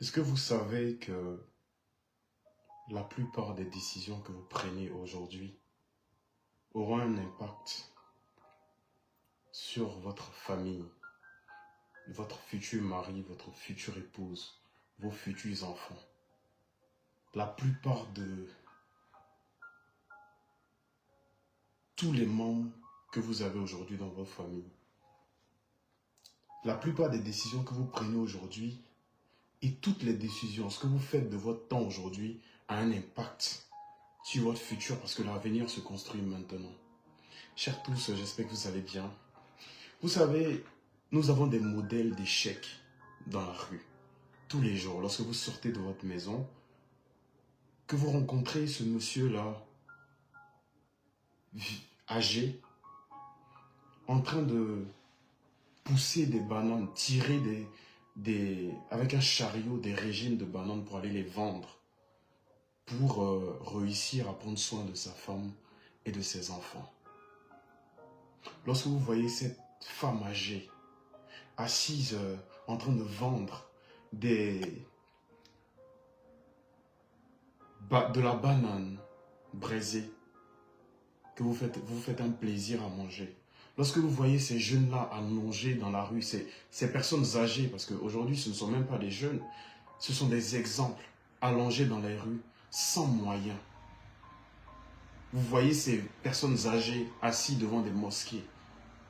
Est-ce que vous savez que la plupart des décisions que vous prenez aujourd'hui auront un impact sur votre famille, votre futur mari, votre future épouse, vos futurs enfants? La plupart de tous les membres que vous avez aujourd'hui dans votre famille, la plupart des décisions que vous prenez aujourd'hui et toutes les décisions, ce que vous faites de votre temps aujourd'hui a un impact sur votre futur parce que l'avenir se construit maintenant. Chers tous, j'espère que vous allez bien. Vous savez, nous avons des modèles d'échecs dans la rue. Tous les jours, lorsque vous sortez de votre maison, que vous rencontrez ce monsieur-là, âgé, en train de pousser des bananes, tirer avec un chariot des régines de bananes pour aller les vendre, pour réussir à prendre soin de sa femme et de ses enfants. Lorsque vous voyez cette femme âgée, assise en train de vendre de la banane braisée, que vous faites un plaisir à manger. Lorsque vous voyez ces jeunes-là allongés dans la rue, ces personnes âgées, parce qu'aujourd'hui ce ne sont même pas des jeunes, ce sont des exemples allongés dans les rues, sans moyens. Vous voyez ces personnes âgées assises devant des mosquées,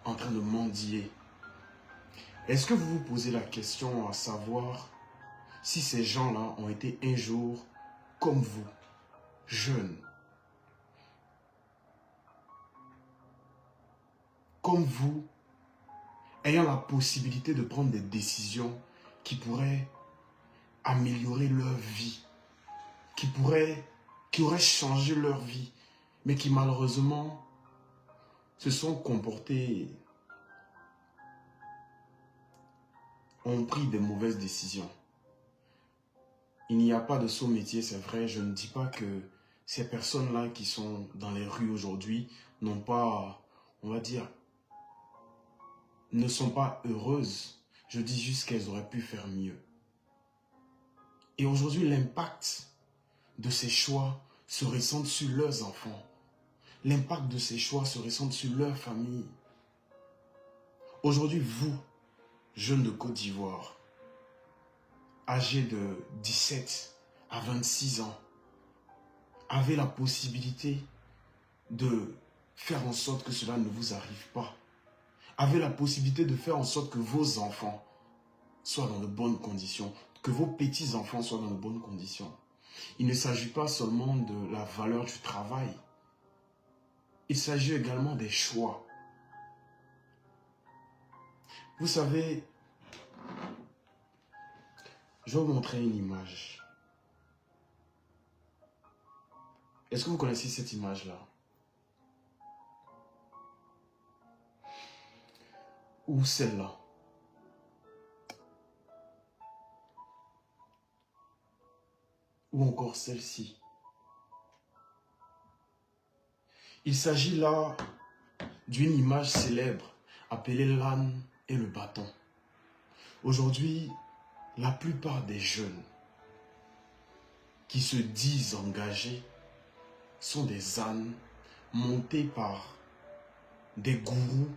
en train de mendier. Est-ce que vous vous posez la question à savoir si ces gens-là ont été un jour comme vous, jeunes, comme vous, ayant la possibilité de prendre des décisions qui pourraient améliorer leur vie, qui auraient changé leur vie, mais qui malheureusement se sont comportés, ont pris des mauvaises décisions. Il n'y a pas de saut métier, c'est vrai. Je ne dis pas que ces personnes-là qui sont dans les rues aujourd'hui n'ont pas, on va dire, ne sont pas heureuses. Je dis juste qu'elles auraient pu faire mieux. Et aujourd'hui, l'impact de ces choix se ressent sur leurs enfants. L'impact de ces choix se ressent sur leur famille. Aujourd'hui, vous, jeunes de Côte d'Ivoire, âgés de 17 à 26 ans, avez la possibilité de faire en sorte que cela ne vous arrive pas. Avez la possibilité de faire en sorte que vos enfants soient dans de bonnes conditions, que vos petits-enfants soient dans de bonnes conditions. Il ne s'agit pas seulement de la valeur du travail. Il s'agit également des choix. Vous savez, je vais vous montrer une image. Est-ce que vous connaissez cette image-là? Ou celle-là? Ou encore celle-ci? Il s'agit là d'une image célèbre appelée l'âne et le bâton. Aujourd'hui, la plupart des jeunes qui se disent engagés sont des ânes montés par des gourous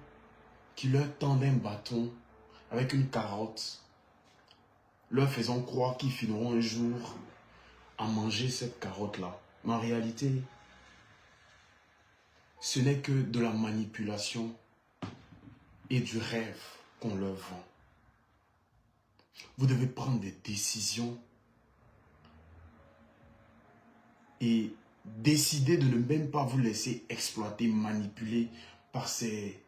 qui leur tendent un bâton avec une carotte, leur faisant croire qu'ils finiront un jour à manger cette carotte-là. Mais en réalité, ce n'est que de la manipulation et du rêve qu'on leur vend. Vous devez prendre des décisions et décider de ne même pas vous laisser exploiter, manipuler par ces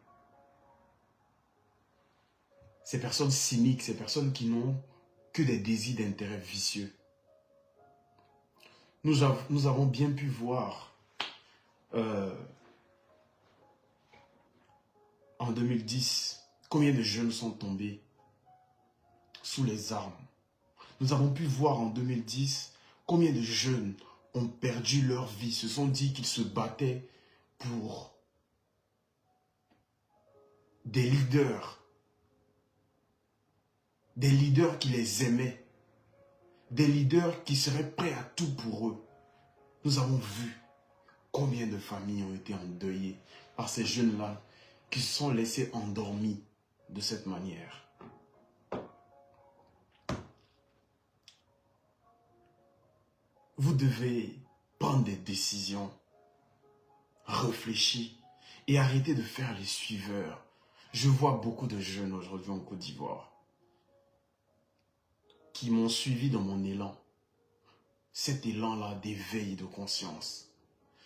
personnes cyniques, ces personnes qui n'ont que des désirs d'intérêt vicieux. Nous avons bien pu voir en 2010 combien de jeunes sont tombés sous les armes. Nous avons pu voir en 2010 combien de jeunes ont perdu leur vie, se sont dit qu'ils se battaient pour des leaders qui les aimaient. des leaders qui seraient prêts à tout pour eux. Nous avons vu combien de familles ont été endeuillées par ces jeunes-là qui se sont laissés endormis de cette manière. Vous devez prendre des décisions, réfléchir et arrêter de faire les suiveurs. Je vois beaucoup de jeunes aujourd'hui en Côte d'Ivoire qui m'ont suivi dans mon élan. Cet élan-là d'éveil de conscience.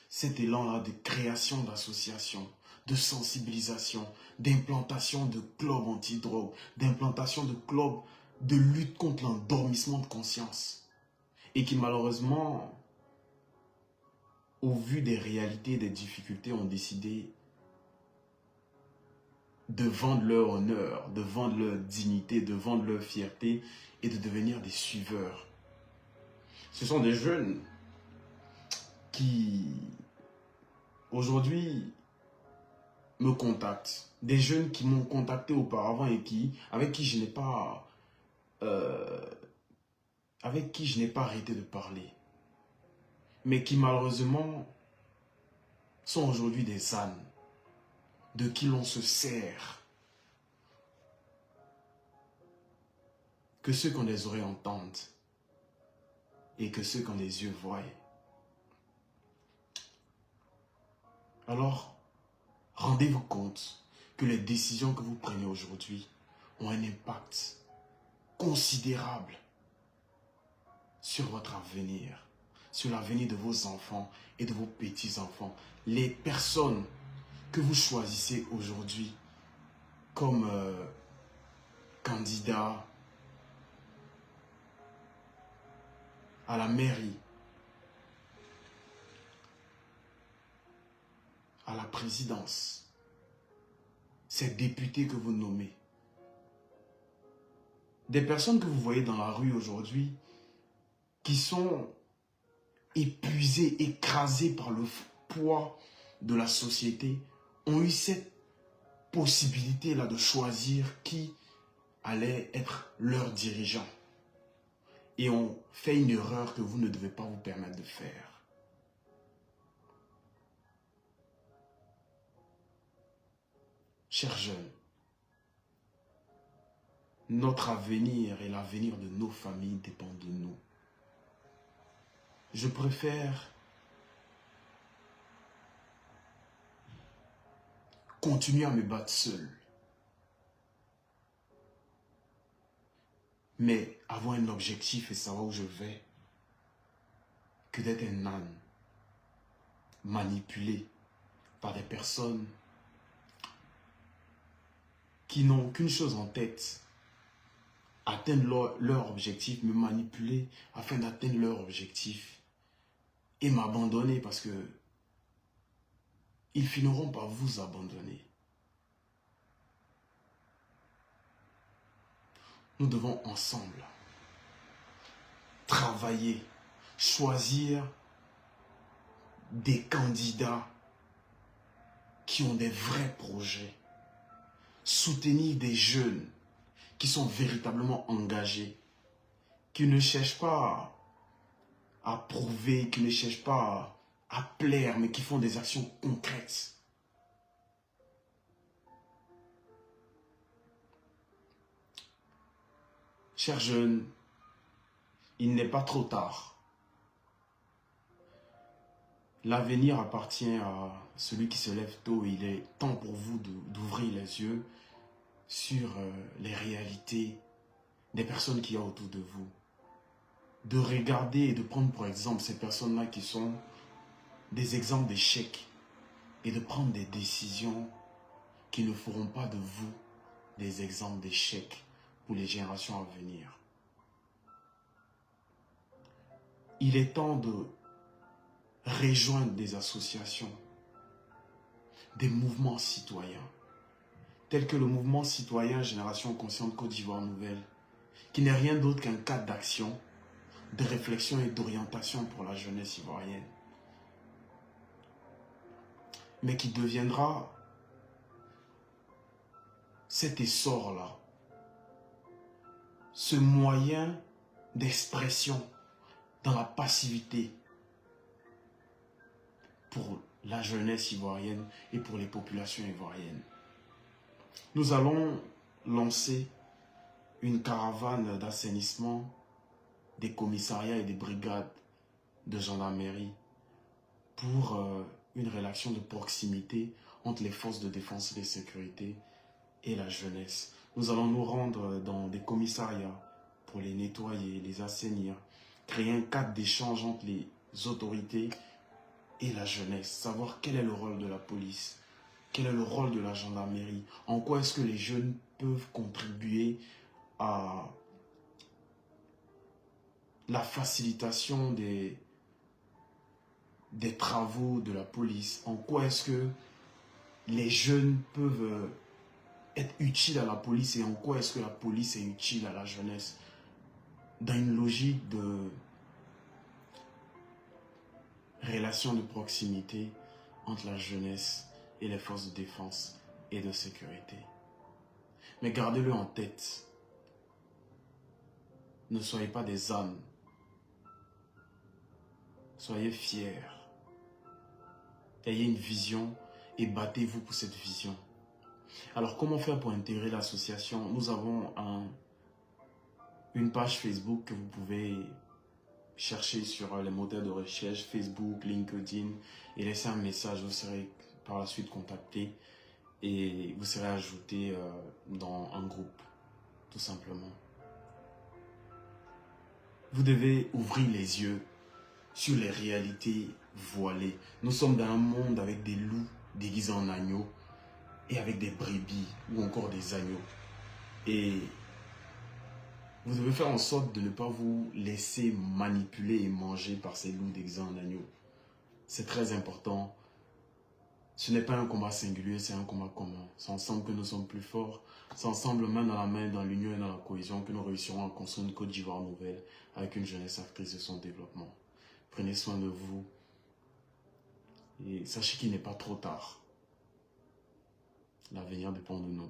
Cet élan-là de création d'associations, de sensibilisation, d'implantation de clubs anti-drogue, d'implantation de clubs de lutte contre l'endormissement de conscience. Et qui malheureusement, au vu des réalités et des difficultés, ont décidé de vendre leur honneur, de vendre leur dignité, de vendre leur fierté et de devenir des suiveurs. Ce sont des jeunes qui, aujourd'hui, me contactent. Des jeunes qui m'ont contacté auparavant et avec qui je n'ai pas arrêté de parler. Mais qui malheureusement sont aujourd'hui des ânes de qui l'on se sert. Que ceux qui ont des oreilles entendent et que ceux qui ont des yeux voient. Alors, rendez-vous compte que les décisions que vous prenez aujourd'hui ont un impact considérable sur votre avenir, sur l'avenir de vos enfants et de vos petits-enfants. Les personnes que vous choisissez aujourd'hui comme candidats à la mairie, à la présidence, ces députés que vous nommez, des personnes que vous voyez dans la rue aujourd'hui qui sont épuisées, écrasées par le poids de la société, ont eu cette possibilité-là de choisir qui allait être leur dirigeant. Et ont fait une erreur que vous ne devez pas vous permettre de faire. Chers jeunes, notre avenir et l'avenir de nos familles dépendent de nous. Je préfère continuer à me battre seul, mais avoir un objectif et savoir où je vais, que d'être un âne manipulé par des personnes qui n'ont qu'une chose en tête, atteindre leur objectif, me manipuler afin d'atteindre leur objectif et m'abandonner parce que ils finiront par vous abandonner. Nous devons ensemble travailler, choisir des candidats qui ont des vrais projets, soutenir des jeunes qui sont véritablement engagés, qui ne cherchent pas à prouver, qui ne cherchent pas à plaire, mais qui font des actions concrètes. Chers jeunes, il n'est pas trop tard. L'avenir appartient à celui qui se lève tôt. Il est temps pour vous d'ouvrir les yeux sur les réalités des personnes qu'il y a autour de vous. De regarder et de prendre pour exemple ces personnes-là qui sont des exemples d'échecs et de prendre des décisions qui ne feront pas de vous des exemples d'échecs pour les générations à venir. Il est temps de rejoindre des associations, des mouvements citoyens, tels que le mouvement citoyen Génération Consciente Côte d'Ivoire Nouvelle, qui n'est rien d'autre qu'un cadre d'action, de réflexion et d'orientation pour la jeunesse ivoirienne, mais qui deviendra cet essor-là, ce moyen d'expression, dans la passivité pour la jeunesse ivoirienne et pour les populations ivoiriennes. Nous allons lancer une caravane d'assainissement des commissariats et des brigades de gendarmerie pour une relation de proximité entre les forces de défense et de sécurité et la jeunesse. Nous allons nous rendre dans des commissariats pour les nettoyer, les assainir, créer un cadre d'échange entre les autorités et la jeunesse, savoir quel est le rôle de la police, quel est le rôle de la gendarmerie, en quoi est-ce que les jeunes peuvent contribuer à la facilitation des travaux de la police, en quoi est-ce que les jeunes peuvent être utiles à la police et en quoi est-ce que la police est utile à la jeunesse, dans une logique de relation de proximité entre la jeunesse et les forces de défense et de sécurité. Mais gardez-le en tête, ne soyez pas des ânes, soyez fiers, ayez une vision et battez-vous pour cette vision. Alors comment faire pour intégrer l'association? Nous avons une page Facebook que vous pouvez chercher sur les moteurs de recherche, Facebook, LinkedIn, et laisser un message. Vous serez par la suite contacté et vous serez ajouté dans un groupe, tout simplement. Vous devez ouvrir les yeux sur les réalités voilées. Nous sommes dans un monde avec des loups déguisés en agneaux et avec des brebis ou encore des agneaux. Et vous devez faire en sorte de ne pas vous laisser manipuler et manger par ces loups déguisés en agneaux. C'est très important. Ce n'est pas un combat singulier, c'est un combat commun. C'est ensemble que nous sommes plus forts. C'est ensemble, main dans la main, dans l'union et dans la cohésion, que nous réussirons à construire une Côte d'Ivoire nouvelle avec une jeunesse actrice de son développement. Prenez soin de vous et sachez qu'il n'est pas trop tard. L'avenir dépend de nous.